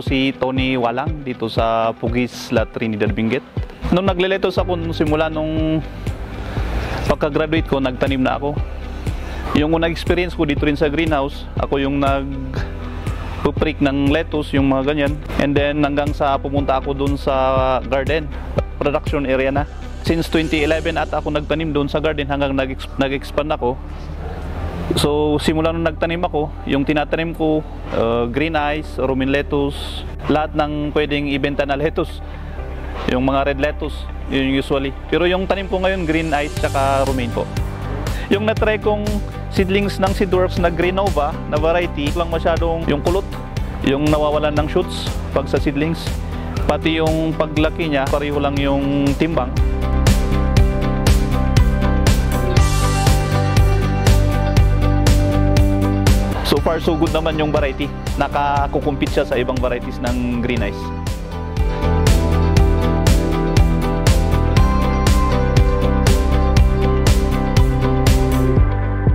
ako si Tony Walang dito sa Pugis, La Trinidad, Benguet. Nung nagle-lettuce ako simula nung pagka-graduate ko, nagtanim na ako. Yung unang experience ko dito rin sa greenhouse, ako yung nag-prick ng lettuce, yung mga ganyan. And then hanggang sa pumunta ako dun sa garden, production area na. Since 2011 at ako nagtanim doon sa garden hanggang nag-expand ako. So simula nung nagtanim ako, yung tinatanim ko, green ice, romaine lettuce, lahat ng pwedeng ibenta na lettuce. Yung mga red lettuce, yun usually. Pero yung tanim ko ngayon, green ice tsaka romaine po. Yung natry kong seedlings ng Seedworks na Green Nova na variety, lang masyadong yung kulot, yung nawawalan ng shoots pag sa seedlings. Pati yung paglaki niya, pareho lang yung timbang. So far so good naman yung variety. Nakakukumpit siya sa ibang varieties ng green ice.